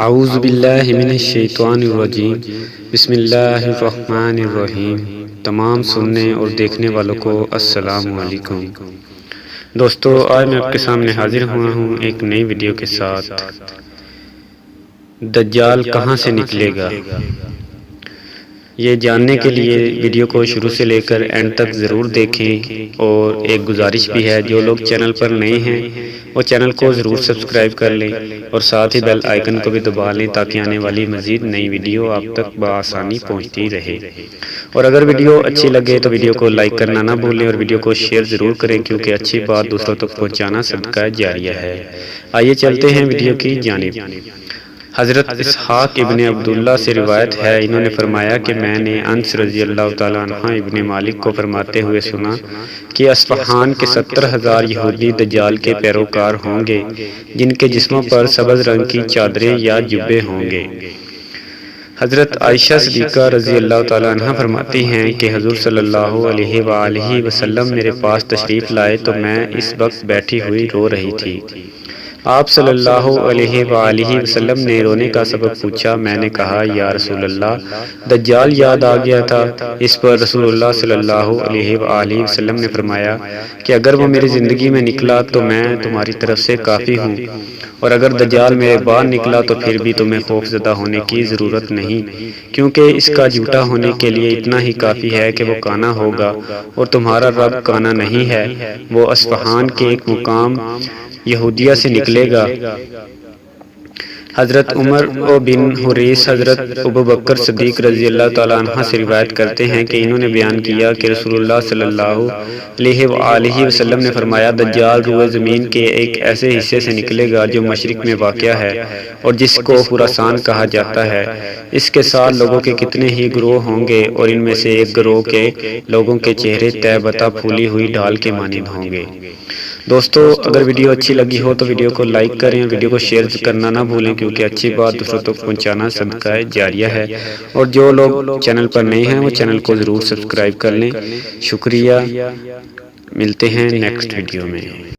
اعوذ باللہ من الشیطان الرجیم، بسم اللہ الرحمن الرحیم۔ تمام سننے اور دیکھنے والوں کو السلام علیکم۔ دوستو، آج میں آپ کے سامنے حاضر ہوا ہوں ایک نئی ویڈیو کے ساتھ۔ دجال کہاں سے نکلے گا؟ یہ جاننے کے لیے ویڈیو کو شروع سے لے کر اینڈ تک ضرور دیکھیں، اور ایک گزارش بھی ہے، جو لوگ چینل پر نئے ہیں وہ چینل کو ضرور سبسکرائب کر لیں اور ساتھ ہی بیل آئیکن کو بھی دبا لیں تاکہ آنے والی مزید نئی ویڈیو آپ تک بآسانی پہنچتی رہے۔ اور اگر ویڈیو اچھی لگے تو ویڈیو کو لائک کرنا نہ بھولیں اور ویڈیو کو شیئر ضرور کریں، کیونکہ اچھی بات دوسروں تک پہنچانا صدقہ جاریہ ہے۔ آئیے چلتے ہیں ویڈیو کی جانب۔ حضرت اسحاق ابن عبداللہ سے روایت ہے، انہوں نے فرمایا کہ میں نے انس رضی اللہ تعالیٰ عنہ ابن مالک کو فرماتے ہوئے سنا کہ اصفہان کے 70,000 یہودی دجال کے پیروکار ہوں گے، جن کے جسموں پر سبز رنگ کی چادریں یا جبے ہوں گے۔ حضرت عائشہ صدیقہ رضی اللہ تعالیٰ عنہ فرماتی ہیں کہ حضور صلی اللہ علیہ وآلہ وسلم میرے پاس تشریف لائے تو میں اس وقت بیٹھی ہوئی رو رہی تھی۔ آپ صلی اللہ علیہ وآلہ وسلم نے رونے کا سبب پوچھا۔ میں نے کہا، یا رسول اللہ، دجال یاد آ گیا تھا۔ اس پر رسول اللہ صلی اللہ علیہ وآلہ وسلم نے فرمایا کہ اگر وہ میری زندگی میں نکلا تو میں تمہاری طرف سے کافی ہوں، اور اگر دجال میرے بعد نکلا تو پھر بھی تمہیں خوف زدہ ہونے کی ضرورت نہیں، کیونکہ اس کا جھوٹا ہونے کے لیے اتنا ہی کافی ہے کہ وہ کانا ہوگا، اور تمہارا رب کانا نہیں ہے، وہ اصفہان کے ایک مقام یہودیہ سے نکلے گا۔ حضرت عمر بن حریث حضرت ابوبکر صدیق رضی اللہ تعالیٰ عنہ سے روایت کرتے ہیں کہ انہوں نے بیان کیا کہ رسول اللہ صلی اللہ علیہ وآلہ وسلم نے فرمایا، دجال روئے زمین کے ایک ایسے حصے سے نکلے گا جو مشرق میں واقع ہے اور جس کو خراسان کہا جاتا ہے۔ اس کے ساتھ لوگوں کے کتنے ہی گروہ ہوں گے، اور ان میں سے ایک گروہ کے لوگوں کے چہرے تہبتہ پھولی ہوئی ڈھال کے مانند ہوں گے۔ دوستو، اگر ویڈیو اچھی لگی ہو تو ویڈیو کو لائک کریں اور ویڈیو کو شیئر کرنا نہ بھولیں، کیونکہ اچھی بات دوسروں تک پہنچانا صدقہ جاریہ ہے۔ اور جو لوگ چینل پر نئے ہیں وہ چینل کو ضرور سبسکرائب کر لیں۔ شکریہ، ملتے ہیں نیکسٹ ویڈیو میں۔